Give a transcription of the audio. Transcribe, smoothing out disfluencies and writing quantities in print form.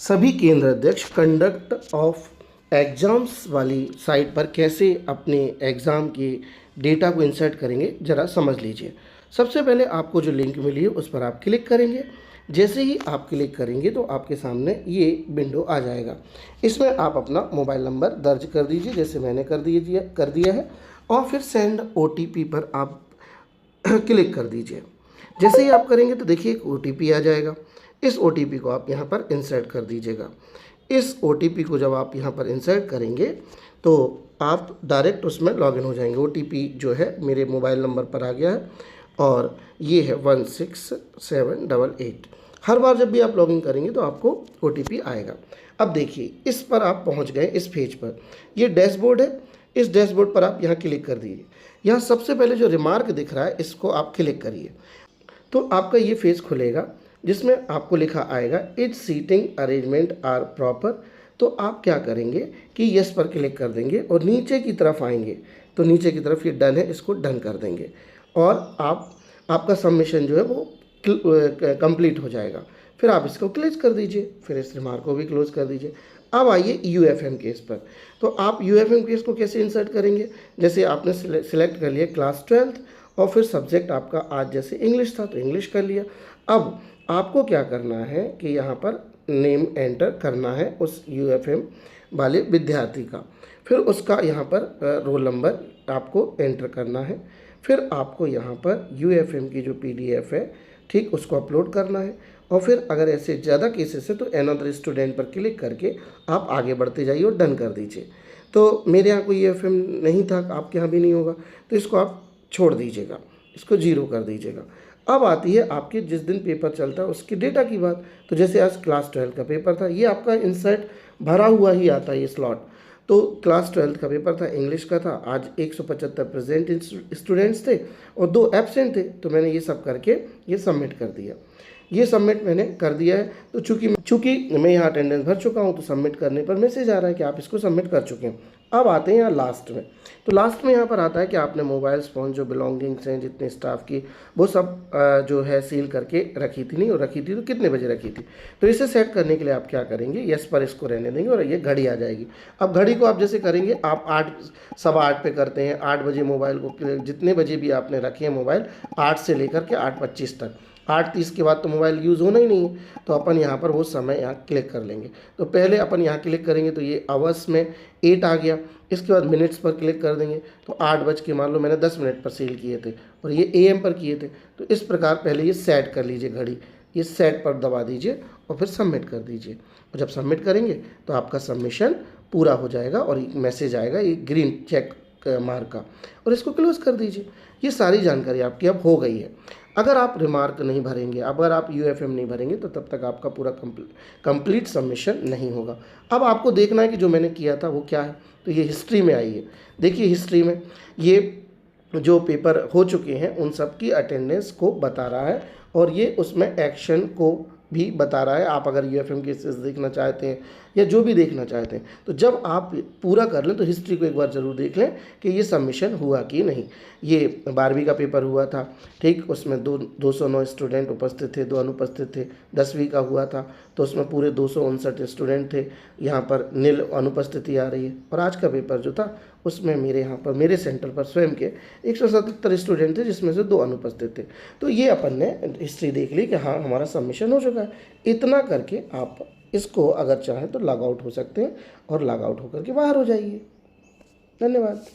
सभी केंद्र अध्यक्ष कंडक्ट ऑफ एग्ज़ाम्स वाली साइट पर कैसे अपने एग्ज़ाम के डेटा को इंसर्ट करेंगे ज़रा समझ लीजिए। सबसे पहले आपको जो लिंक मिली है उस पर आप क्लिक करेंगे। जैसे ही आप क्लिक करेंगे तो आपके सामने ये विंडो आ जाएगा। इसमें आप अपना मोबाइल नंबर दर्ज कर दीजिए, जैसे मैंने कर दिया है, और फिर सेंड OTP पर आप क्लिक कर दीजिए। जैसे ही आप करेंगे तो देखिए एक OTP आ जाएगा। इस OTP को आप यहाँ पर इंसर्ट कर दीजिएगा। इस OTP को जब आप यहाँ पर इंसर्ट करेंगे तो आप डायरेक्ट उसमें लॉगिन हो जाएंगे। OTP जो है मेरे मोबाइल नंबर पर आ गया है और ये है 16788। हर बार जब भी आप लॉगिन करेंगे तो आपको OTP आएगा। अब देखिए इस पर आप पहुँच गए, इस पेज पर। ये डैशबोर्ड है, इस डैशबोर्ड पर आप यहाँ क्लिक कर दीजिए। यहाँ सबसे पहले जो रिमार्क दिख रहा है इसको आप क्लिक करिए तो आपका ये पेज खुलेगा जिसमें आपको लिखा आएगा is seating arrangement are proper. तो आप क्या करेंगे कि यस पर क्लिक कर देंगे और नीचे की तरफ आएंगे तो नीचे की तरफ ये डन है, इसको डन कर देंगे और आपका सबमिशन जो है वो कंप्लीट हो जाएगा। फिर आप इसको क्लोज कर दीजिए, फिर इस रिमार्क को भी क्लोज कर दीजिए। अब आइए UFM केस पर। तो आप UFM केस को कैसे इंसर्ट करेंगे? जैसे आपने सिलेक्ट कर लिया क्लास 12th और फिर सब्जेक्ट आपका आज जैसे इंग्लिश था तो इंग्लिश कर लिया। अब आपको क्या करना है कि यहाँ पर नेम एंटर करना है उस UFM वाले विद्यार्थी का, फिर उसका यहाँ पर रोल नंबर आपको एंटर करना है, फिर आपको यहाँ पर UFM की जो PDF है ठीक उसको अपलोड करना है और फिर अगर ऐसे ज़्यादा केसेस है तो अनदर स्टूडेंट पर क्लिक करके आप आगे बढ़ते जाइए और डन कर दीजिए। तो मेरे यहाँ कोई UFM नहीं था, आपके यहाँ भी नहीं होगा, तो इसको आप छोड़ दीजिएगा, इसको 0 कर दीजिएगा। अब आती है आपके जिस दिन पेपर चलता है उसकी डेटा की बात। तो जैसे आज क्लास 12 का पेपर था, ये आपका इंसर्ट भरा हुआ ही आता है ये स्लॉट। तो क्लास 12 का पेपर था, इंग्लिश का था। आज 175 प्रेजेंट स्टूडेंट्स थे और 2 एब्सेंट थे, तो मैंने ये सब करके ये सबमिट कर दिया। ये सबमिट मैंने कर दिया है। तो चूँकि मैं यहाँ अटेंडेंस भर चुका हूँ तो सबमिट करने पर मैसेज आ रहा है कि आप इसको सबमिट कर चुके हैं। अब आते हैं यहाँ लास्ट में। तो लास्ट में यहाँ पर आता है कि आपने मोबाइल्स फ़ोन जो बिलोंगिंग्स हैं जितने स्टाफ की वो सब जो है सील करके रखी थी, नहीं और रखी थी तो कितने बजे रखी थी। तो इसे सेट करने के लिए आप क्या करेंगे, यस पर इसको रहने देंगे और ये घड़ी आ जाएगी। अब घड़ी को आप जैसे करेंगे, आप 8 सवा 8 पे करते हैं, 8 बजे मोबाइल को जितने बजे भी आपने रखे हैं मोबाइल 8 से लेकर के 8:25 तक, 8:30 के बाद तो मोबाइल यूज़ होना ही नहीं है। तो अपन यहाँ पर वो समय यहाँ क्लिक कर लेंगे। तो पहले अपन यहाँ क्लिक करेंगे तो ये आवर्स में 8 आ गया। इसके बाद मिनट्स पर क्लिक कर देंगे तो 8 बज के मान लो मैंने 10 मिनट पर सील किए थे और ये AM पर किए थे। तो इस प्रकार पहले ये सेट कर लीजिए घड़ी, ये सेट पर दबा दीजिए और फिर सबमिट कर दीजिए। और जब सबमिट करेंगे तो आपका सबमिशन पूरा हो जाएगा और एक मैसेज आएगा ये ग्रीन चेक मार्क का, और इसको क्लोज कर दीजिए। ये सारी जानकारी आपकी अब हो गई है। अगर आप रिमार्क नहीं भरेंगे, अगर आप UFM नहीं भरेंगे तो तब तक आपका पूरा कंप्लीट सबमिशन नहीं होगा। अब आपको देखना है कि जो मैंने किया था वो क्या है। तो ये हिस्ट्री में आइए, देखिए हिस्ट्री में ये जो पेपर हो चुके हैं उन सब की अटेंडेंस को बता रहा है और ये उसमें एक्शन को भी बता रहा है। आप अगर UFM केसेस देखना चाहते हैं या जो भी देखना चाहते हैं तो जब आप पूरा कर लें तो हिस्ट्री को एक बार ज़रूर देख लें कि ये सबमिशन हुआ कि नहीं। ये 12वीं का पेपर हुआ था, ठीक, उसमें 209 स्टूडेंट उपस्थित थे, 2 अनुपस्थित थे। 10वीं का हुआ था तो उसमें पूरे 259 स्टूडेंट थे, यहाँ पर नील अनुपस्थिति आ रही है। और आज का पेपर जो था उसमें मेरे यहाँ पर मेरे सेंटर पर स्वयं के 177 स्टूडेंट थे जिसमें से 2 अनुपस्थित थे। तो ये अपन ने हिस्ट्री देख ली कि हाँ हमारा सबमिशन हो चुका है। इतना करके आप इसको अगर चाहें तो लॉग आउट हो सकते हैं और लॉग आउट होकर के बाहर हो जाइए। धन्यवाद।